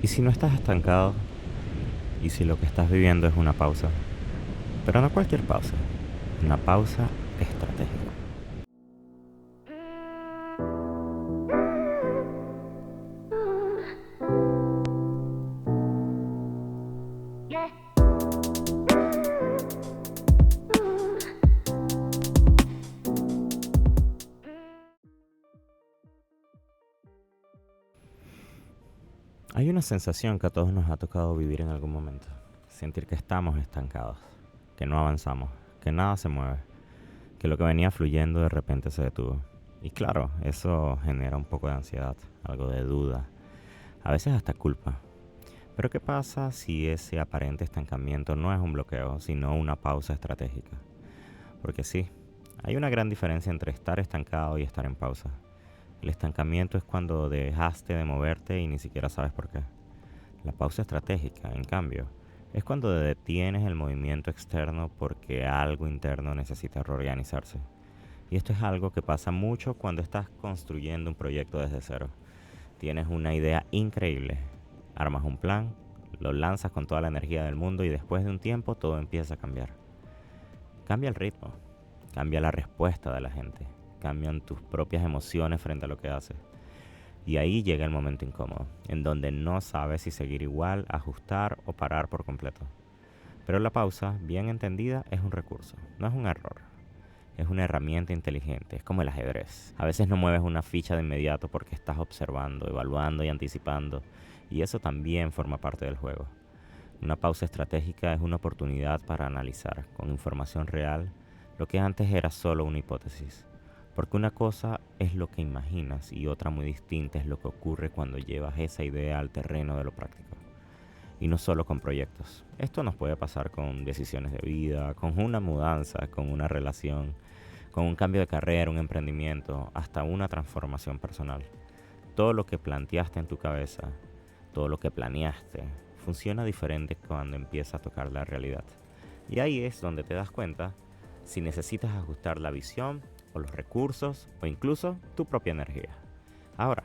¿Y si no estás estancado? ¿Y si lo que estás viviendo es una pausa? Pero no cualquier pausa, una pausa estratégica. Hay una sensación que a todos nos ha tocado vivir en algún momento. Sentir que estamos estancados, que no avanzamos, que nada se mueve, que lo que venía fluyendo de repente se detuvo. Y claro, eso genera un poco de ansiedad, algo de duda, a veces hasta culpa. Pero ¿qué pasa si ese aparente estancamiento no es un bloqueo, sino una pausa estratégica? Porque sí, hay una gran diferencia entre estar estancado y estar en pausa. El estancamiento es cuando dejaste de moverte y ni siquiera sabes por qué. La pausa estratégica, en cambio, es cuando detienes el movimiento externo porque algo interno necesita reorganizarse. Y esto es algo que pasa mucho cuando estás construyendo un proyecto desde cero. Tienes una idea increíble, armas un plan, lo lanzas con toda la energía del mundo y después de un tiempo todo empieza a cambiar. Cambia el ritmo, cambia la respuesta de la gente, cambian tus propias emociones frente a lo que haces. Y ahí llega el momento incómodo, en donde no sabes si seguir igual, ajustar o parar por completo. Pero la pausa, bien entendida, es un recurso, no es un error. Es una herramienta inteligente, es como el ajedrez. A veces no mueves una ficha de inmediato porque estás observando, evaluando y anticipando, y eso también forma parte del juego. Una pausa estratégica es una oportunidad para analizar, con información real, lo que antes era solo una hipótesis. Porque una cosa es lo que imaginas y otra muy distinta es lo que ocurre cuando llevas esa idea al terreno de lo práctico. Y no solo con proyectos. Esto nos puede pasar con decisiones de vida, con una mudanza, con una relación, con un cambio de carrera, un emprendimiento, hasta una transformación personal. Todo lo que planteaste en tu cabeza, todo lo que planeaste, funciona diferente cuando empieza a tocar la realidad. Y ahí es donde te das cuenta si necesitas ajustar la visión o los recursos o incluso tu propia energía. Ahora,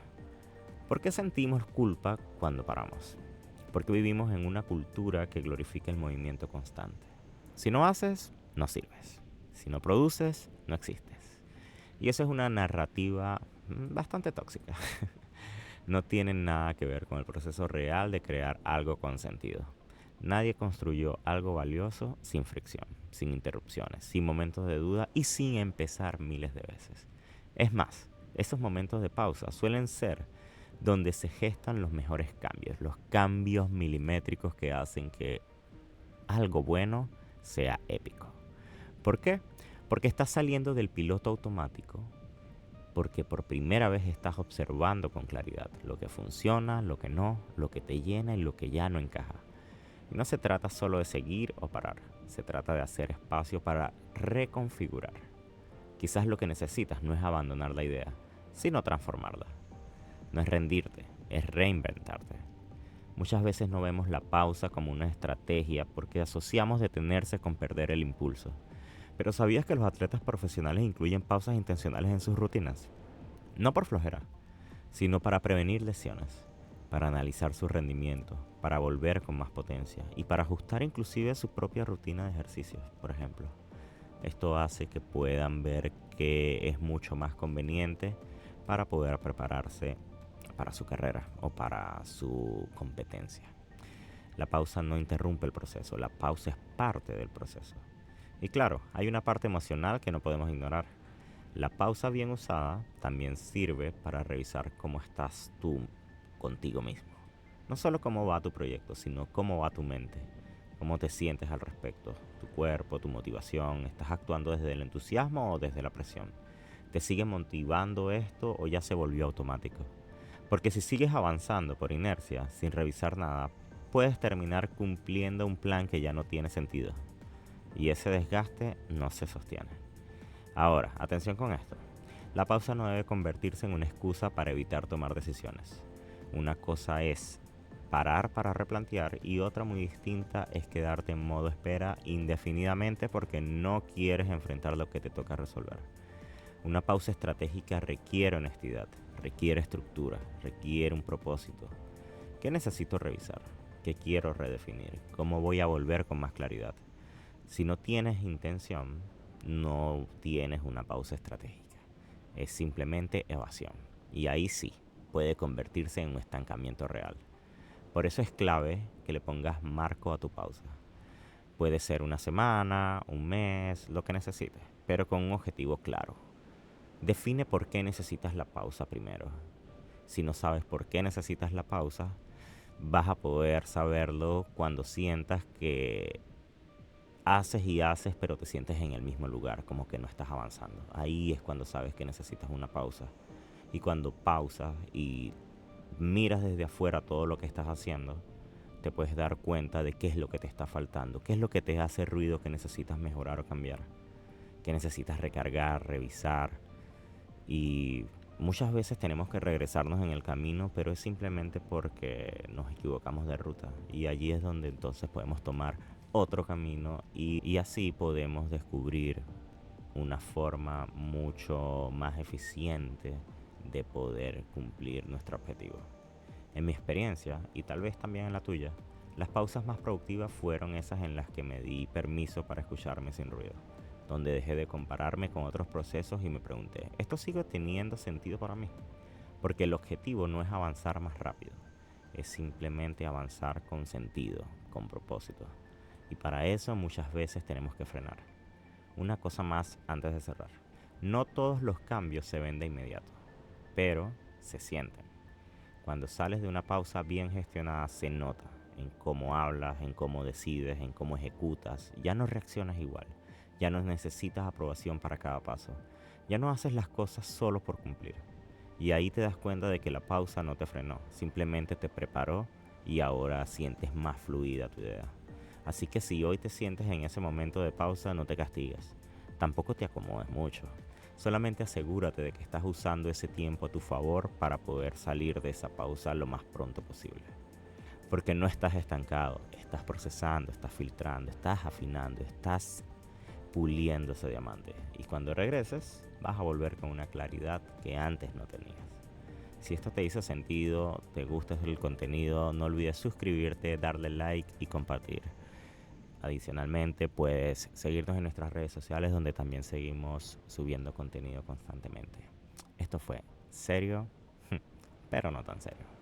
¿por qué sentimos culpa cuando paramos? Porque vivimos en una cultura que glorifica el movimiento constante. Si no haces, no sirves. Si no produces, no existes. Y eso es una narrativa bastante tóxica. No tiene nada que ver con el proceso real de crear algo con sentido. Nadie construyó algo valioso sin fricción, sin interrupciones, sin momentos de duda y sin empezar miles de veces. Es más, esos momentos de pausa suelen ser donde se gestan los mejores cambios, los cambios milimétricos que hacen que algo bueno sea épico. ¿Por qué? Porque estás saliendo del piloto automático, porque por primera vez estás observando con claridad lo que funciona, lo que no, lo que te llena y lo que ya no encaja. Y no se trata solo de seguir o parar, se trata de hacer espacio para reconfigurar. Quizás lo que necesitas no es abandonar la idea, sino transformarla. No es rendirte, es reinventarte. Muchas veces no vemos la pausa como una estrategia porque asociamos detenerse con perder el impulso. Pero ¿sabías que los atletas profesionales incluyen pausas intencionales en sus rutinas? No por flojera, sino para prevenir lesiones, para analizar su rendimiento, para volver con más potencia y para ajustar inclusive su propia rutina de ejercicios, por ejemplo. Esto hace que puedan ver que es mucho más conveniente para poder prepararse para su carrera o para su competencia. La pausa no interrumpe el proceso, la pausa es parte del proceso. Y claro, hay una parte emocional que no podemos ignorar. La pausa bien usada también sirve para revisar cómo estás tú contigo mismo. No solo cómo va tu proyecto, sino cómo va tu mente, cómo te sientes al respecto, tu cuerpo, tu motivación, estás actuando desde el entusiasmo o desde la presión. ¿Te sigue motivando esto o ya se volvió automático? Porque si sigues avanzando por inercia, sin revisar nada, puedes terminar cumpliendo un plan que ya no tiene sentido. Y ese desgaste no se sostiene. Ahora, atención con esto. La pausa no debe convertirse en una excusa para evitar tomar decisiones. Una cosa es parar para replantear y otra muy distinta es quedarte en modo espera indefinidamente porque no quieres enfrentar lo que te toca resolver. Una pausa estratégica requiere honestidad, requiere estructura, requiere un propósito. ¿Qué necesito revisar? ¿Qué quiero redefinir? ¿Cómo voy a volver con más claridad? Si no tienes intención, no tienes una pausa estratégica. Es simplemente evasión. Y ahí sí, puede convertirse en un estancamiento real. Por eso es clave que le pongas marco a tu pausa. Puede ser una semana, un mes, lo que necesites, pero con un objetivo claro. Define por qué necesitas la pausa primero. Si no sabes por qué necesitas la pausa, vas a poder saberlo cuando sientas que haces y haces, pero te sientes en el mismo lugar, como que no estás avanzando. Ahí es cuando sabes que necesitas una pausa. Y cuando pausas y miras desde afuera todo lo que estás haciendo, te puedes dar cuenta de qué es lo que te está faltando, qué es lo que te hace ruido que necesitas mejorar o cambiar, que necesitas recargar, revisar. Y muchas veces tenemos que regresarnos en el camino, pero es simplemente porque nos equivocamos de ruta. Y allí es donde entonces podemos tomar otro camino y así podemos descubrir una forma mucho más eficiente de poder cumplir nuestro objetivo. En mi experiencia, y tal vez también en la tuya, las pausas más productivas fueron esas en las que me di permiso para escucharme sin ruido, donde dejé de compararme con otros procesos y me pregunté, ¿esto sigue teniendo sentido para mí? Porque el objetivo no es avanzar más rápido, es simplemente avanzar con sentido, con propósito. Y para eso muchas veces tenemos que frenar. Una cosa más antes de cerrar. No todos los cambios se ven de inmediato, pero se sienten. Cuando sales de una pausa bien gestionada se nota en cómo hablas, en cómo decides, en cómo ejecutas. Ya no reaccionas igual. Ya no necesitas aprobación para cada paso. Ya no haces las cosas solo por cumplir. Y ahí te das cuenta de que la pausa no te frenó, simplemente te preparó y ahora sientes más fluida tu idea. Así que si hoy te sientes en ese momento de pausa, no te castigues. Tampoco te acomodes mucho. Solamente asegúrate de que estás usando ese tiempo a tu favor para poder salir de esa pausa lo más pronto posible. Porque no estás estancado, estás procesando, estás filtrando, estás afinando, estás puliendo ese diamante. Y cuando regreses, vas a volver con una claridad que antes no tenías. Si esto te hizo sentido, te gusta el contenido, no olvides suscribirte, darle like y compartir. Adicionalmente, puedes seguirnos en nuestras redes sociales donde también seguimos subiendo contenido constantemente. Esto fue serio, pero no tan serio.